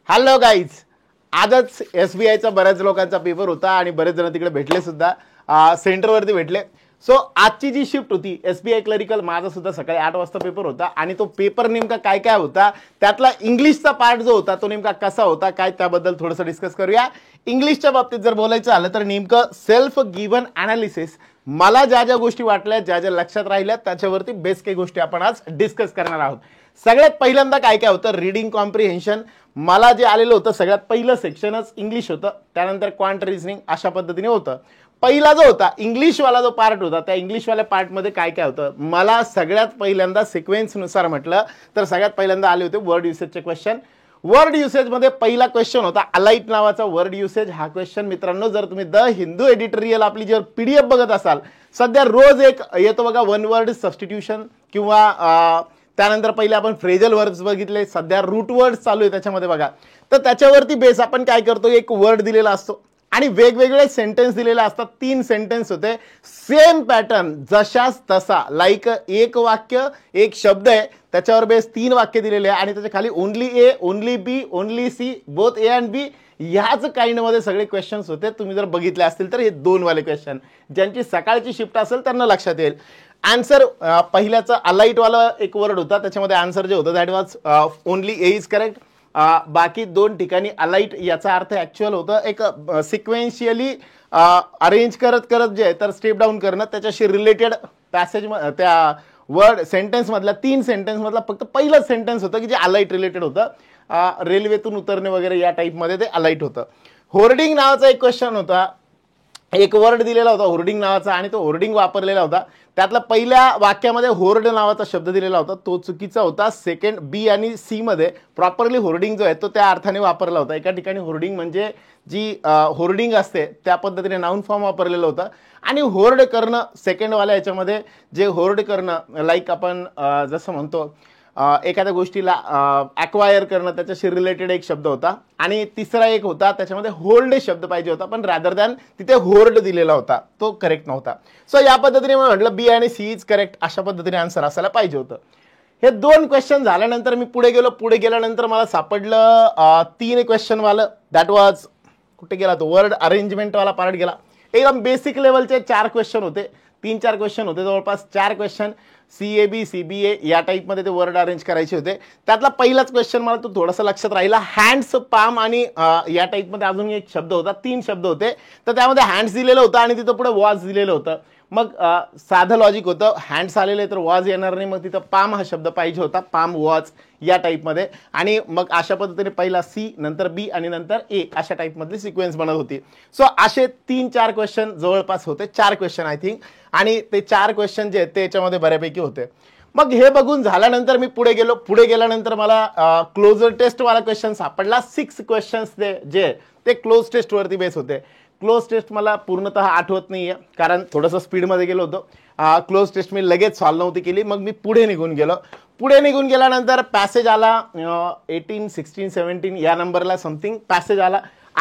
Hello guys, आजच SBIचा बऱ्याच लोकांचा पेपर होता आणि बरेच जण तिकडे भेटले सुद्धा, सेंटरवरती भेटले. सो आजची जी शिफ्ट होती SBI क्लरिकल, माझा सुद्धा सकाळी 8 वाजता पेपर होता आणि तो पेपर नेमका काय काय होता, त्यातला इंग्लिशचा पार्ट जो होता तो नेमका कसा होता काय, त्याबद्दल थोडंसं डिस्कस करूया. इंग्लिशच्या बाबतीत जर बोलायचं झालं तर नेमकं सेल्फ गिव्हन ॲनालिसिस, मला ज्या ज्या गोष्टी वाटल्या, ज्या ज्या लक्षात राहिल्या, त्याच्यावरती बेस काही गोष्टी आपण आज डिस्कस करणार आहोत. सगळ्यात पहिल्यांदा काय काय होतं, रीडिंग कॉम्प्रिहेन्शन. मला जे आलेलं होतं सगळ्यात पहिलं सेक्शनच इंग्लिश होतं, त्यानंतर क्वांट रिझनिंग अशा पद्धतीने होतं. पहिला जो होता इंग्लिशवाला जो पार्ट होता, त्या इंग्लिशवाल्या पार्टमध्ये काय काय होतं, मला सगळ्यात पहिल्यांदा सिक्वेन्सनुसार म्हटलं तर सगळ्यात पहिल्यांदा आले होते वर्ड युसेजचे क्वेश्चन. वर्ड युसेजमध्ये पहिला क्वेश्चन होता अलाइट नावाचा वर्ड युसेज. हा क्वेश्चन मित्रांनो, जर तुम्ही द हिंदू एडिटोरियल आपली जर PDF बघत असाल, सध्या रोज एक येतो बघा, वन वर्ड सबस्टिट्यूशन किंवा त्यानंतर पहिले आपण फ्रेजल वर्ड्स बघितले, सध्या रूट वर्ड्स चालू आहे त्याच्यामध्ये बघा. तर त्याच्यावरती बेस आपण काय करतो, एक वर्ड दिलेला असतो आणि वेगवेगळे सेंटेन्स दिलेले असतात. 3 सेंटेन्स होते, सेम पॅटर्न जशाच तसा, लाईक एक वाक्य एक शब्द आहे, त्याच्यावर बेस 3 वाक्य दिलेले आहे आणि त्याच्या खाली only A, only B, only C, both A and B, ह्याच काइंडमध्ये सगळे क्वेश्चन्स होते. तुम्ही जर बघितले असतील तर हे 2 वाले क्वेश्चन, ज्यांची सकाळची शिफ्ट असेल त्यांना लक्षात येईल. आन्सर पहिल्याचं अलाइटवाला एक वर्ड होता, त्याच्यामध्ये आन्सर जे होतं that was only A is correct. बाकी 2 ठिकाणी अलाइट याचा अर्थ ॲक्च्युअल होतं एक सिक्वेन्शियली अरेंज करत करत जे आहे तर स्टेप डाऊन करणं, त्याच्याशी रिलेटेड पॅसेज, त्या वर्ड सेंटेन्समधल्या 3 सेंटेन्समधला फक्त पहिलं सेंटेन्स होतं की जे अलाइट रिलेटेड होतं. रेल्वेतून उतरणे वगैरे या टाईपमध्ये ते अलाइट होतं. होर्डिंग नावाचा एक क्वेश्चन होता, एक वर्ड दिलेला होता होर्डिंग नावाचा आणि तो होर्डिंग वापरलेला होता. त्यातला पहिल्या वाक्यामध्ये होर्ड नावाचा शब्द दिलेला होता, तो चुकीचा होता. सेकंड बी आणि सी मध्ये प्रॉपरली होर्डिंग जो आहे तो त्या अर्थाने वापरला होता. एका ठिकाणी होर्डिंग म्हणजे जी होर्डिंग असते त्या पद्धतीने नाउन फॉर्म वापरलेलं होतं. आणि होर्ड करणं सेकंडवाल्या याच्यामध्ये, जे होर्ड करणं लाईक आपण जसं म्हणतो एखाद्या गोष्टीला ॲक्वायर करणं, त्याच्याशी रिलेटेड एक शब्द होता. आणि तिसरा एक होता त्याच्यामध्ये होल्ड शब्द पाहिजे होता, पण रादर दॅन तिथे होर्ड दिलेला होता, तो करेक्ट नव्हता. सो या पद्धतीने मी म्हटलं बी आणि सी इज करेक्ट, अशा पद्धतीने आन्सर असायला पाहिजे होतं. हे 2 क्वेश्चन झाल्यानंतर मी पुढे गेलो. पुढे गेल्यानंतर मला सापडलं 3 क्वेश्चनवालं, दॅट वॉज कुठे गेला तो वर्ड अरेंजमेंटवाला पार्ट गेला. एकदम बेसिक लेवलचे 4 क्वेश्चन होते, 3-4 क्वेश्चन होते, जवळपास 4 क्वेश्चन CAB CBA या टाईपमध्ये ते वर्ड अरेंज करायचे होते. त्यातला पहिलाच क्वेश्चन मला तो थोडासा लक्षात राहिला, हँड्स, पाम आणि या टाईपमध्ये अजून एक शब्द होता, 3 शब्द होते. तर त्यामध्ये हँड्स दिलेलं होतं आणि तिथं पुढे वॉज दिलेलं होतं. मग साधं लॉजिक होतं, हँड्स आलेले तर वॉज येणार नाही, मग तिथं पाम हा शब्द पाहिजे होता, पाम वॉज या टाईपमध्ये. आणि मग अशा पद्धतीने पहिला C, नंतर B आणि नंतर A अशा टाईपमधली सिक्वेन्स बनत होती. सो असे 3-4 क्वेश्चन जवळपास होते, 4 क्वेश्चन आय थिंक. आणि ते 4 क्वेश्चन जे आहेत ते याच्यामध्ये बऱ्यापैकी होते. मग हे बघून झाल्यानंतर मी पुढे गेलो. पुढे गेल्यानंतर मला क्लोजर टेस्टवाला क्वेश्चन सापडला. 6 क्वेश्चन्स जे ते क्लोज टेस्टवरती बेस होते. क्लोज टेस्ट मला पूर्णतः आठवत नाही आहे, कारण थोडंसं स्पीडमध्ये गेलो होतो. क्लोज टेस्ट मी लगेच सॉल्व नव्हती केली. मग मी पुढे निघून गेलो. पुढे निघून गेल्यानंतर पॅसेज आला 18, 16, 17 या नंबरला समथिंग पॅसेज आला.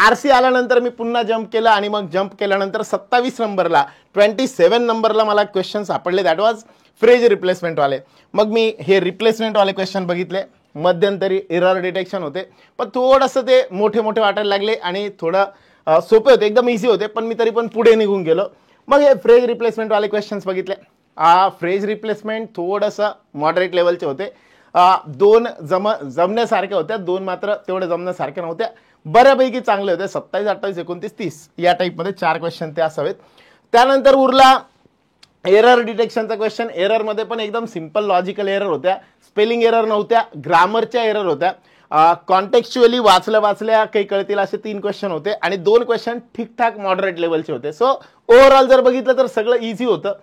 RC आल्यानंतर मी पुन्हा जम्प केलं आणि मग जम्प केल्यानंतर 27 नंबरला 27 नंबरला मला क्वेश्चन सापडले, दॅट वॉज फ्रेज रिप्लेसमेंटवाले. मग मी हे रिप्लेसमेंटवाले क्वेश्चन बघितले. मध्यंतरी एरर डिटेक्शन होते, पण थोडंसं ते मोठे मोठे वाटायला लागले आणि थोडं सोपे होते, एकदम इझी होते, पण मी तरी पण पुढे निघून गेलो. मग हे फ्रेज रिप्लेसमेंटवाले क्वेश्चन्स बघितले. फ्रेज रिप्लेसमेंट थोडंसं मॉडरेट लेवलचे होते. 2 जमण्यासारख्या होत्या, 2 मात्र तेवढे जमण्यासारख्या नव्हत्या. बऱ्यापैकी चांगले होते. 27, 28, 29, 30 या टाईपमध्ये 4 क्वेश्चन ते असावेत. त्यानंतर उरला एरर डिटेक्शनचा क्वेश्चन. एररमध्ये पण एकदम सिंपल लॉजिकल एरर होत्या, स्पेलिंग एरर नव्हत्या, ग्रामरच्या एरर होत्या. कॉन्टेक्च्युअली वाचल्या काही कळतील असे 3 क्वेश्चन होते आणि 2 क्वेश्चन ठीकठाक मॉडरेट लेवलचे होते. सो ओव्हरऑल जर बघितलं तर सगळं इझी होतं.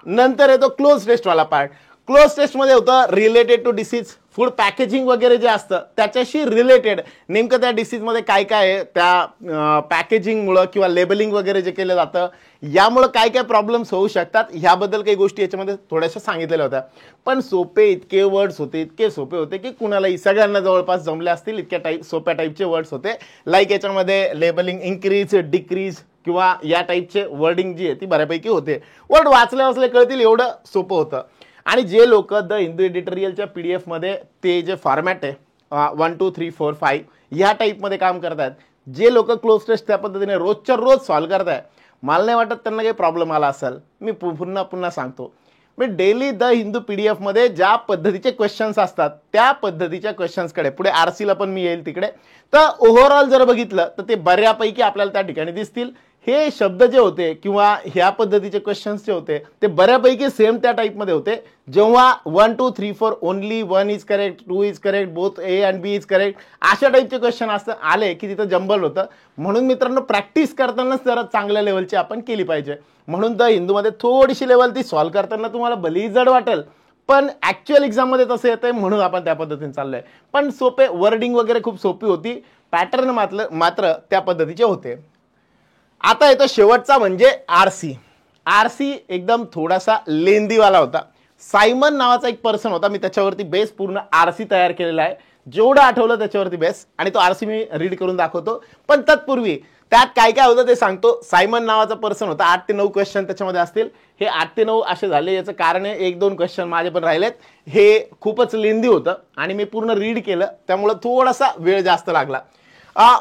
नंतर येतो क्लोज टेस्टवाला पार्ट. क्लोज टेस्टमध्ये होतं related to disease, food packaging वगैरे जे असतं त्याच्याशी रिलेटेड, नेमकं त्या डिसीजमध्ये काय काय आहे, त्या पॅकेजिंगमुळं किंवा लेबलिंग वगैरे जे केलं जातं यामुळं काय काय प्रॉब्लेम्स होऊ शकतात, ह्याबद्दल काही गोष्टी याच्यामध्ये थोड्याशा सांगितलेल्या होत्या. पण सोपे इतके वर्ड्स होते, इतके सोपे होते की कुणालाही, सगळ्यांना जवळपास जमले असतील इतक्या सोप्या टाईपचे वर्ड्स होते. लाईक याच्यामध्ये लेबलिंग इन्क्रीज, डिक्रीज किंवा या टाईपचे वर्डिंग जी आहे ती बऱ्यापैकी होते. वर्ड वाचले कळतील एवढं सोपं होतं. आणि जे लोक द हिंदू एडिटोरियलच्या PDF मध्ये ते जे फॉर्मॅट आहे 1 2 3 4 5 ह्या टाईपमध्ये काम करतायत, जे लोक क्लोज टेस्ट त्या पद्धतीने रोजच्या रोज सॉल्व्ह करताय, मला नाही वाटत त्यांना काही प्रॉब्लेम आला असेल. मी पुन्हा सांगतो, मी डेली द हिंदू PDF मध्ये ज्या पद्धतीचे क्वेश्चन्स असतात त्या पद्धतीच्या क्वेश्चन्सकडे, पुढे RC पण मी येईल तिकडे, तर ओव्हरऑल जर बघितलं तर ते बऱ्यापैकी आपल्याला त्या ठिकाणी दिसतील. हे शब्द जे होते किंवा ह्या पद्धतीचे क्वेश्चन्स जे होते ते बऱ्यापैकी सेम त्या टाईपमध्ये होते. जेव्हा 1 2 3 4 only 1 is correct, 2 is correct, both A and B is correct, अशा टाईपचे क्वेश्चन आले की तिथं जंबल होतं. म्हणून मित्रांनो, प्रॅक्टिस करतानाच जरा चांगल्या लेवलची आपण केली पाहिजे. म्हणून द हिंदूमध्ये थोडीशी लेवल ती सॉल्व्ह करताना तुम्हाला भलेही जड वाटेल, पण ऍक्च्युअल एक्झाममध्ये तसं येतंय म्हणून आपण त्या पद्धतीने चाललोय. पण सोपे वर्डिंग वगैरे खूप सोपी होती, पॅटर्न मात्र त्या पद्धतीचे होते. आता येतो शेवटचा म्हणजे RC एकदम थोडासा लेंदीवाला होता. सायमन नावाचा एक पर्सन होता, मी त्याच्यावरती बेस पूर्ण RC तयार केलेला आहे, जेवढं आठवलं त्याच्यावरती बेस, आणि तो RC मी रीड करून दाखवतो. पण तत्पूर्वी त्यात काय काय होतं ते सांगतो. सायमन नावाचा पर्सन होता, 8 ते 9 क्वेश्चन त्याच्यामध्ये असतील. हे 8 ते 9 असे झाले, याचं कारण आहे 1-2 क्वेश्चन माझे पण राहिलेत, हे खूपच लेंदी होतं आणि मी पूर्ण रीड केलं, त्यामुळे थोडासा वेळ जास्त लागला.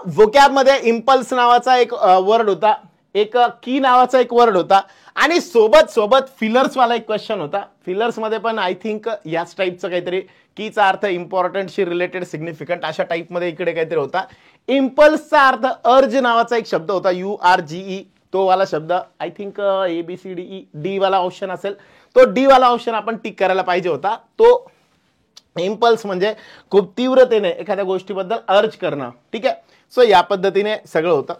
व्होकॅबमध्ये इम्पल्स नावाचा एक वर्ड होता, एक की नावाचा एक वर्ड होता, आणि सोबत फिलर्सवाला एक क्वेश्चन होता. फिलर्समध्ये पण आय थिंक याच टाईपचं काहीतरी, कीचा अर्थ इम्पॉर्टंटशी रिलेटेड सिग्निफिकंट अशा टाईपमध्ये इकडे काहीतरी होता. इम्पल्सचा अर्थ अर्ज नावाचा एक शब्द होता, URGE, तो वाला शब्द आय थिंक ABCDE वाला ऑप्शन असेल, तो D वाला ऑप्शन आपण टिक करायला पाहिजे होता. तो इम्पल्स म्हणजे खूप तीव्रतेने एखाद्या गोष्टीबद्दल अर्ज करणं, ठीक आहे. सो या पद्धतीने सगळं होतं.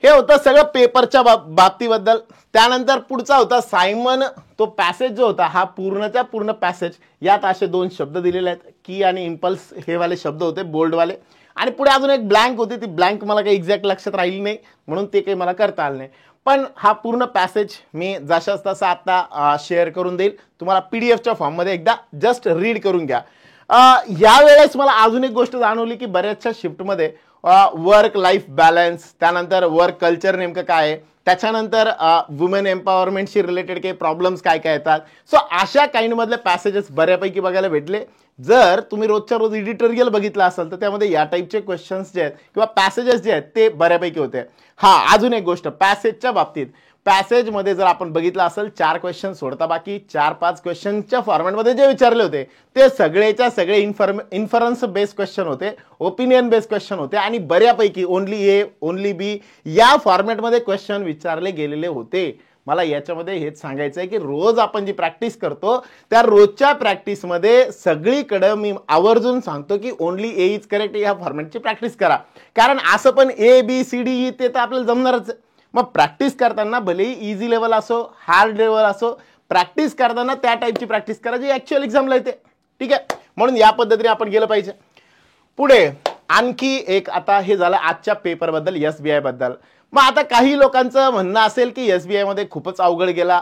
हे होतं सगळं पेपरच्या बाबतीबद्दल. त्यानंतर पुढचा होता सायमन, तो पॅसेज जो होता हा पूर्णच्या पूर्ण पॅसेज, यात असे 2 शब्द दिलेले आहेत, की आणि इम्पल्स हे वाले शब्द होते बोल्डवाले, आणि पुढे अजून एक ब्लँक होती, ती ब्लँक मला काही एक्झॅक्ट लक्षात राहिली नाही म्हणून ते काही मला करता आलं नाही. पण हा पूर्ण पॅसेज मी जशाच तसा आता शेअर करून देईल तुम्हाला PDFच्या फॉर्ममध्ये, एकदा जस्ट रीड करून घ्या. यावेळेस मला अजून एक गोष्ट जाणवली की बऱ्याचशा शिफ्टमध्ये वर्क लाईफ बॅलन्स, त्यानंतर वर्क कल्चर नेमकं काय आहे, त्याच्यानंतर वुमेन एम्पॉवरमेंटशी रिलेटेड काही प्रॉब्लेम्स काय काय येतात. सो अशा काइंडमधले पॅसेजेस बऱ्यापैकी बघायला भेटले. जर तुम्ही रोजच्या रोज एडिटोरियल बघितलं असेल तर त्यामध्ये या टाईपचे क्वेश्चन्स जे आहेत किंवा पॅसेजेस जे आहेत ते बऱ्यापैकी होते. अजून एक गोष्ट पॅसेजच्या बाबतीत, पॅसेजमध्ये जर आपण बघितलं असेल 4 क्वेश्चन सोडता बाकी 4-5 क्वेश्चनच्या फॉर्मॅटमध्ये जे विचारले होते ते सगळेच्या सगळे इन्फरन्स बेस्ड क्वेश्चन होते, ओपिनियन बेस्ड क्वेश्चन होते, आणि बऱ्यापैकी ओनली A ओनली B या फॉर्मॅटमध्ये क्वेश्चन विचारले गेलेले होते. मला याच्यामध्ये हेच सांगायचं आहे की रोज आपण जी प्रॅक्टिस करतो त्या रोजच्या प्रॅक्टिसमध्ये सगळीकडे मी आवर्जून सांगतो की ओनली A इज करेक्ट या फॉर्मॅटची प्रॅक्टिस करा. कारण असं पण ABCDE ते तर आपल्याला जमणारच. मग प्रॅक्टिस करताना भलेही इझी लेवल असो हार्ड लेवल असो, प्रॅक्टिस करताना त्या टाईपची प्रॅक्टिस करा जी ऍक्च्युअल एक्झामला येते, ठीक आहे. म्हणून या पद्धतीने आपण गेलं पाहिजे. पुढे आणखी एक, आता हे झालं आजच्या पेपरबद्दल, SBI बद्दल. मग आता काही लोकांचं म्हणणं असेल की SBI मध्ये खूपच अवघड गेला,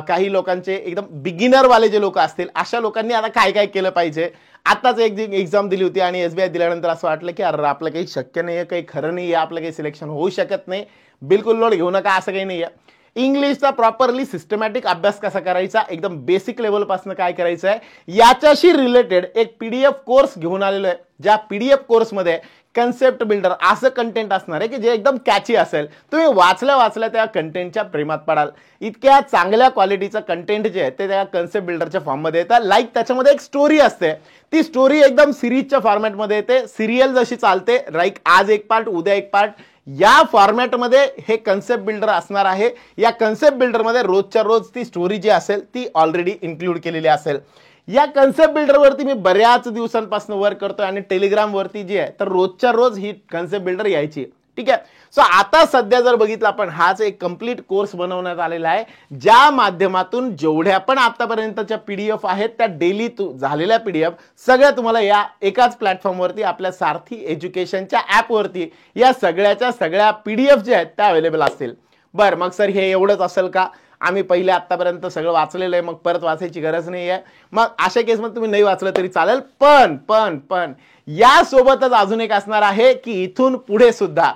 काही लोकांचे एकदम बिगिनर वाले जे लोक असतील अशा लोकांनी आता काय काय केलं पाहिजे. आताच एक एक्झाम दिली होती आणि SBI दिल्यानंतर असं वाटलं की अरे आपलं काही शक्य नाहीये, काही खरं नाहीये, आपलं काही सिलेक्शन होऊ शकत नाही. बिलकुल लोड घेऊ नका, असं काही नाहीये. इंग्लिशचा प्रॉपरली सिस्टमॅटिक अभ्यास कसा करायचा, एकदम बेसिक लेवलपासून काय करायचं आहे याच्याशी रिलेटेड एक PDF कोर्स घेऊन आलेलो आहे. ज्या PDF कोर्समध्ये कन्सेप्ट बिल्डर असं कंटेंट असणार आहे की जे एकदम कॅची असेल, तुम्ही वाचल्या त्या कंटेंटच्या प्रेमात पडाल. इतक्या चांगल्या क्वालिटीचं कंटेंट जे आहे ते त्या कन्सेप्ट बिल्डरच्या फॉर्ममध्ये येतात. लाईक त्याच्यामध्ये एक स्टोरी असते, ती स्टोरी एकदम सिरीजच्या फॉर्मॅटमध्ये येते, सिरियल जशी चालते, लाईक आज एक पार्ट उद्या एक पार्ट, या फॉर्मॅटमध्ये हे कन्सेप्ट बिल्डर असणार आहे. या कन्सेप्ट बिल्डरमध्ये रोजच्या रोज ती स्टोरी जी असेल ती ऑलरेडी इन्क्लूड केलेली असेल. या कन्सेप्ट बिल्डरवरती मी बऱ्याच दिवसांपासून वर्क करतोय आणि टेलिग्रामवरती जी आहे तर रोजच्या रोज ही कन्सेप्ट बिल्डर यायची, ठीक आहे. सो आता सध्या जर बघितलं आपण, हाच एक कंप्लीट कोर्स बनवण्यात आलेला आहे ज्या माध्यमातून जेवढ्या पण आतापर्यंतच्या PDF आहेत त्या डेली झालेल्या PDF सगळ्या तुम्हाला या एकाच प्लॅटफॉर्मवरती आपल्या सारथी एज्युकेशनच्या ॲपवरती या सगळ्याच्या सगळ्या PDF जे आहेत त्या अवेलेबल असतील. बरं, मग सर हे एवढंच असेल का, आम्ही पहिले आतापर्यंत सगळं वाचलेलं आहे मग परत वाचायची गरज नाही आहे. मग अशा केसमध्ये तुम्ही नाही वाचलं तरी चालेल, पण यासोबतच अजून एक असणार आहे की इथून पुढे सुद्धा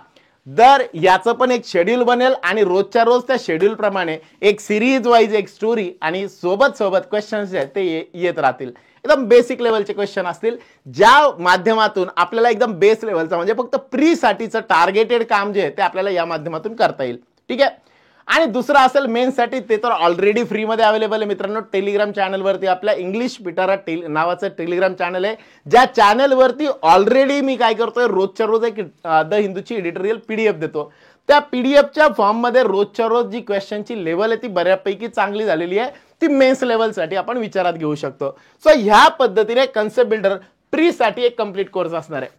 दर याचं पण एक शेड्यूल बनेल आणि रोजच्या रोज त्या शेड्यूल प्रमाणे एक सिरीज वाईज एक स्टोरी आणि सोबत क्वेश्चन्स जे आहेत ते येत राहतील. एकदम बेसिक लेवलचे क्वेश्चन असतील, ज्या माध्यमातून आपल्याला एकदम बेस लेवलचा म्हणजे फक्त प्री साठीचं टार्गेटेड काम जे आहे ते आपल्याला या माध्यमातून करता येईल. ठीक आहे. आणि दुसरं असेल मेन्ससाठी, ते तर ऑलरेडी फ्रीमध्ये अवेलेबल आहे मित्रांनो. टेलिग्राम चॅनलवरती आपल्या इंग्लिश पिटारा नावाचं टेलिग्राम चॅनल आहे, ज्या चॅनलवरती ऑलरेडी मी काय करतोय, रोजच्या रोज एक द हिंदूची एडिटोरियल पीडीएफ देतो. त्या पीडीएफच्या फॉर्ममध्ये रोजच्या रोज जी क्वेश्चनची लेवल आहे ती बऱ्यापैकी चांगली झालेली आहे, ती मेन्स लेवलसाठी आपण विचारात घेऊ शकतो. सो ह्या पद्धतीने कन्सेप्ट बिल्डर प्री साठी एक कंप्लीट कोर्स असणार आहे.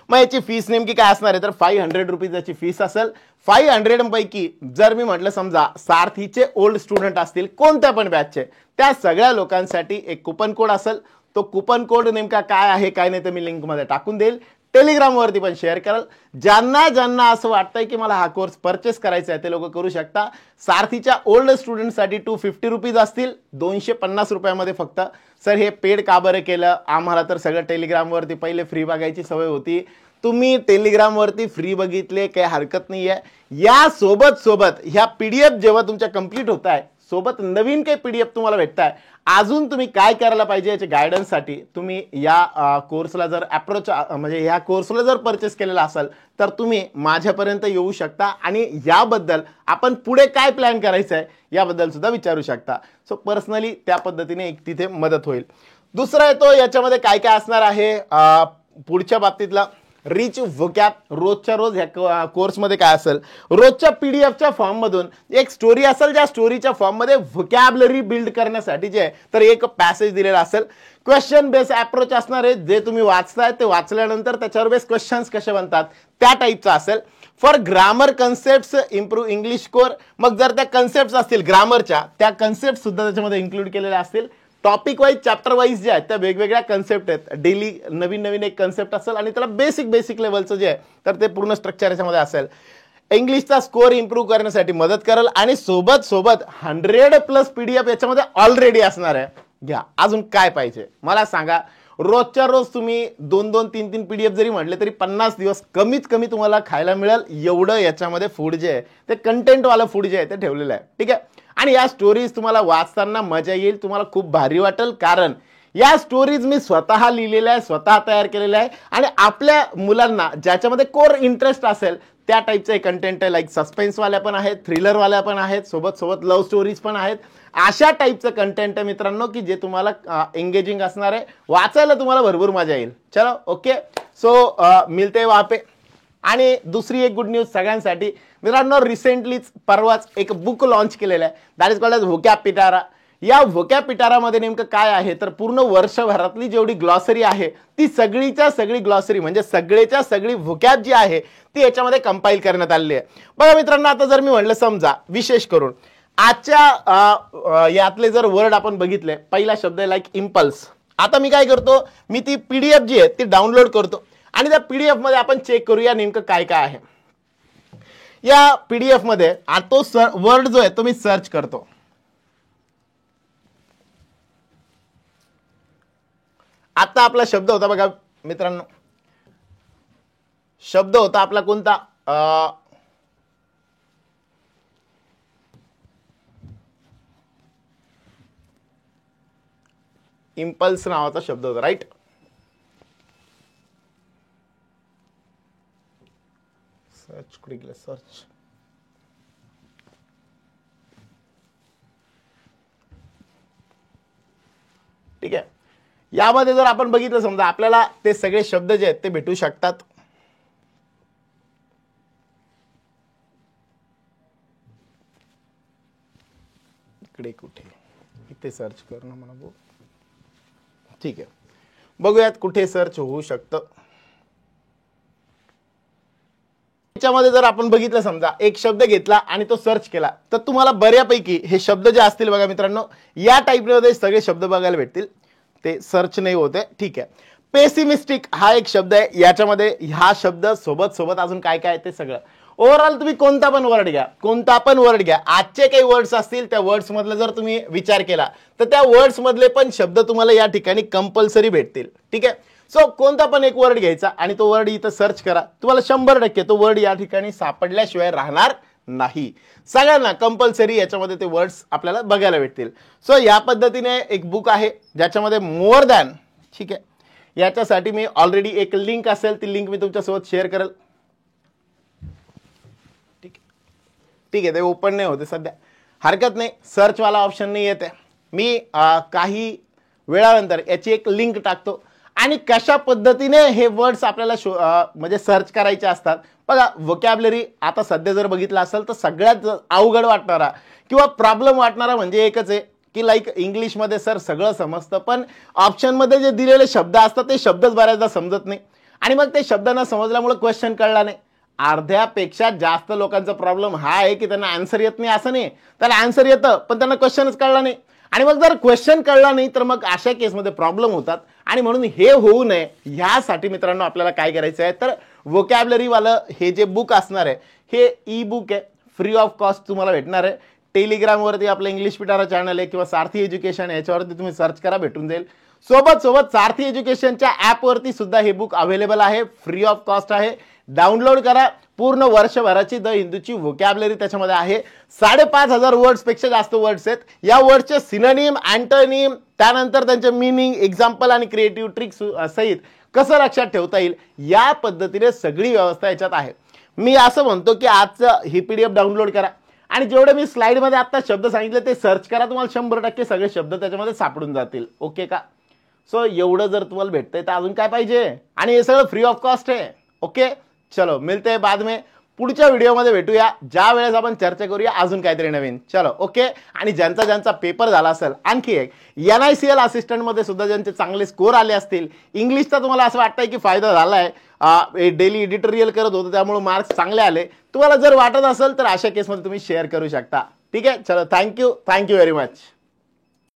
मग याची फीस नेमकी काय असणार आहे, तर 500 रुपीज याची फीस असेल. 500 पैकी जर मी म्हटलं समजा सारथीचे ओल्ड स्टुडंट असतील कोणत्या पण बॅचचे, त्या सगळ्या लोकांसाठी एक कुपन कोड असेल. तो कुपन कोड नेमका काय आहे काय नाही ते मी लिंकमध्ये टाकून देईल, टेलिग्राम वरती पण शेअर कराल. ज्यांना ज्यांना असं वाटतंय की मला हा कोर्स परचेस करायचा आहे ते लोक करू शकता. सारथीच्या ओल्ड स्टुडंटसाठी 250 रुपीज असतील, 250 रुपयामध्ये फक्त. सर हे पेड का बरं केलं, आम्हाला तर सगळं टेलिग्रामवरती पहिले फ्री बघायची सवय होती. तुम्ही टेलिग्रामवरती फ्री बघितले काही हरकत नाही आहे. या सोबत ह्या पीडीएफ जेव्हा तुमच्या कंप्लीट होत आहे, सोबत नवीन काही पीडीएफ तुम्हाला भेटत आहे. अजून तुम्ही काय करायला पाहिजे याच्या गायडन्ससाठी तुम्ही या कोर्सला जर अप्रोच म्हणजे ह्या कोर्सला जर परचेस केलेला असाल तर तुम्ही माझ्यापर्यंत येऊ शकता आणि याबद्दल आपण पुढे काय प्लॅन करायचं आहे याबद्दल सुद्धा विचारू शकता. सो पर्सनली त्या पद्धतीने एक तिथे मदत होईल. दुसरा येतो याच्यामध्ये काय काय असणार आहे पुढच्या बाबतीतला रिच व्होकॅब. रोजच्या रोज ह्या कोर्समध्ये काय असेल, रोजच्या पीडीएफच्या फॉर्ममधून एक स्टोरी असेल, ज्या स्टोरीच्या फॉर्ममध्ये व्होकॅबलरी बिल्ड करण्यासाठी जे तर एक पॅसेज दिलेला असेल. क्वेश्चन बेस अप्रोच असणार आहे, जे तुम्ही वाचताय ते वाचल्यानंतर त्याच्यावर बेस क्वेश्चन्स कसे बनतात त्या टाईपचा असेल. For grammar concept improve English core, मग जर त्या कन्सेप्ट असतील ग्रामरच्या, त्या कन्सेप्ट सुद्धा त्याच्यामध्ये इन्क्लूड केलेल्या असतील. टॉपिक वाईज चॅप्टर वाईज जे आहेत त्या वेगवेगळ्या कन्सेप्ट आहेत. डेली नवीन नवीन एक कन्सेप्ट असेल आणि त्याला बेसिक लेवलचं जे आहे तर ते पूर्ण स्ट्रक्चर याच्यामध्ये असेल. इंग्लिशचा स्कोर इम्प्रूव्ह करण्यासाठी मदत करेल आणि सोबत 100+ पीडीएफ याच्यामध्ये ऑलरेडी असणार आहे. घ्या, अजून काय पाहिजे मला सांगा. रोजच्या रोज तुम्ही 2-2, 3-3 पीडीएफ जरी म्हटले तरी 50 दिवस कमीत कमी तुम्हाला खायला मिळेल. एवढं याच्यामध्ये फूड जे आहे ते कंटेंटवालं फूड जे आहे ते ठेवलेलं आहे. ठीक आहे. आणि या स्टोरीज तुम्हाला वाचताना मजा येईल, तुम्हाला खूप भारी वाटेल, कारण या स्टोरीज मी स्वतः लिहिलेल्या आहे, स्वतः तयार केलेल्या आहे. आणि आपल्या मुलांना ज्याच्यामध्ये कोर इंटरेस्ट असेल त्या टाईपचे कंटेंट आहे. लाईक सस्पेन्सवाल्या पण आहेत, थ्रिलरवाल्या पण आहेत, सोबत लव्ह स्टोरीज पण आहेत. अशा टाईपचं कंटेंट आहे मित्रांनो की जे तुम्हाला एंगेजिंग असणार आहे, वाचायला तुम्हाला भरपूर मजा येईल. चलो ओके, सो मिलते वहां पे. आणि दुसरी एक गुड न्यूज सगळ्यांसाठी मित्रांनो, रिसेंटलीच परवाच एक बुक लॉन्च केलेलं आहे, दॅट इज कॉल्ड एज व्होकॅब पिटारा. या व्होकॅब पिटारामध्ये नेमकं काय आहे तर पूर्ण वर्षभरातली जेवढी ग्लॉसरी आहे ती सगळीच्या सगळी ग्लॉसरी म्हणजे सगळेच्या सगळी व्होकॅब जी आहे ती याच्यामध्ये कंपाईल करण्यात आलेली आहे. बघा मित्रांनो, आता जर मी म्हटलं समजा विशेष करून आजच्या यातले जर वर्ड आपण बघितले, पहिला शब्द आहे लाईक इम्पल्स. आता मी काय करतो, मी ती पीडीएफ जी आहे ती डाउनलोड करतो आणि त्या पीडीएफ मध्ये आपण चेक करूया नेमकं काय काय आहे. या पीडीएफ मध्ये तो वर्ड जो आहे तो मी सर्च करतो. आता आपला शब्द होता बघा मित्रांनो, शब्द होता आपला कोणता, इम्पल्स नावाचा शब्द होता, राईट. सर्च कुठे गेलं, सर्च. ठीक आहे. यामध्ये जर आपण बघितलं समजा आपल्याला ते सगळे शब्द जे आहेत ते भेटू शकतात. इकडे कुठे, इथे सर्च करणं म्हणा भाऊ. ठीक आहे, बघूयात कुठे सर्च होऊ शकतं. याच्यामध्ये जर आपण बघितलं समजा एक शब्द घेतला आणि तो सर्च केला तर तुम्हाला बऱ्यापैकी हे शब्द जे असतील बघा मित्रांनो, या टाईपमध्ये सगळे शब्द बघायला भेटतील. ते सर्च नाही होते. ठीक आहे. पेसिमिस्टिक हा एक शब्द आहे, याच्यामध्ये ह्या शब्द सोबत अजून काय काय ते सगळं. ओव्हरऑल तुम्ही कोणता पण वर्ड घ्या, आजचे काही वर्ड्स असतील त्या वर्ड्स मधले जर तुम्ही विचार केला तर त्या वर्ड्स मधले पण शब्द तुम्हाला या ठिकाणी कंपल्सरी भेटतील. ठीक आहे. सो कोणता पण एक वर्ड घ्यायचा आणि तो वर्ड इथं सर्च करा, तुम्हाला 100% तो वर्ड या ठिकाणी सापडल्याशिवाय राहणार नाही. सगळ्यांना कंपल्सरी याच्यामध्ये ते वर्ड्स आपल्याला बघायला भेटतील. सो या पद्धतीने एक बुक आहे ज्याच्यामध्ये मोर दॅन, ठीक आहे, याच्यासाठी मी ऑलरेडी एक लिंक असेल ती लिंक मी तुमच्यासोबत शेअर करेल. ठीक आहे, ते ओपन नाही होते सध्या, हरकत नाही, सर्चवाला ऑप्शन नाही येते. मी काही वेळानंतर याची एक लिंक टाकतो आणि कशा पद्धतीने हे वर्ड्स आपल्याला म्हणजे सर्च करायचे असतात. बघा, व्होकॅब्लरी आता सध्या जर बघितलं असेल तर सगळ्यात अवघड वाटणारा किंवा प्रॉब्लेम वाटणारा म्हणजे एकच आहे की लाईक इंग्लिशमध्ये सर सगळं समजतं, पण ऑप्शनमध्ये जे दिलेले शब्द असतात ते शब्दच बऱ्याचदा समजत नाही आणि मग ते शब्द न समजल्यामुळे क्वेश्चन कळला नाही. अर्ध्यापेक्षा जास्त लोकांचा प्रॉब्लेम हा आहे की त्यांना आन्सर येत नाही. असं नाही, त्याला आन्सर येतं पण त्यांना क्वेश्चनच कळला नाही आणि मग जर क्वेश्चन कळला नाही तर मग अशा केसमध्ये प्रॉब्लेम होतात. आणि म्हणून हे होऊ नये ह्यासाठी मित्रांनो आपल्याला काय करायचं आहे तर व्होकॅब्लरीवालं हे जे बुक असणार आहे हे ई बुक आहे, फ्री ऑफ कॉस्ट तुम्हाला भेटणार आहे. टेलिग्रामवरती आपलं इंग्लिश पिटारा चॅनल आहे किंवा सारथी एज्युकेशन याच्यावरती तुम्ही सर्च करा, भेटून जाईल. सोबत सारथी एज्युकेशनच्या ॲपवरती सुद्धा हे बुक अवेलेबल आहे, फ्री ऑफ कॉस्ट आहे. डाउनलोड करा. पूर्ण वर्षभराची द हिंदूची व्होकॅब्लरी त्याच्यामध्ये आहे. 5,500 वर्ड्स पेक्षा जास्त वर्ड्स आहेत. या वर्ड्सचे सिनोनिम, अँटोनिम, त्यानंतर त्यांचे मीनिंग, एक्झाम्पल आणि क्रिएटिव्ह ट्रिक्स सहित कसं लक्षात ठेवता येईल या पद्धतीने सगळी व्यवस्था याच्यात आहे. मी असं म्हणतो की आजचं ही PDF डाउनलोड करा आणि जेवढे मी स्लाइडमध्ये आता शब्द सांगितले ते सर्च करा, तुम्हाला 100% सगळे शब्द त्याच्यामध्ये सापडून जातील. ओके का? सो एवढं जर तुम्हाला भेटतंय तर अजून काय पाहिजे, आणि हे सगळं फ्री ऑफ कॉस्ट आहे. ओके, चलो मिलते हैं बाद में. पुढच्या व्हिडिओमध्ये भेटूया, ज्या वेळेस आपण चर्चा करूया अजून काहीतरी नवीन. चलो ओके. आणि ज्यांचा पेपर झाला असेल, आणखी एक NICL असिस्टंटमध्ये सुद्धा ज्यांचे चांगले स्कोर आले असतील, इंग्लिशचा तुम्हाला असं वाटतंय की फायदा झालाय, डेली एडिटोरियल करत होतो त्यामुळे मार्क्स चांगले आले, तुम्हाला जर वाटत असेल तर अशा केसमध्ये तुम्ही शेअर करू शकता. ठीक आहे, चलो थँक्यू व्हेरी मच.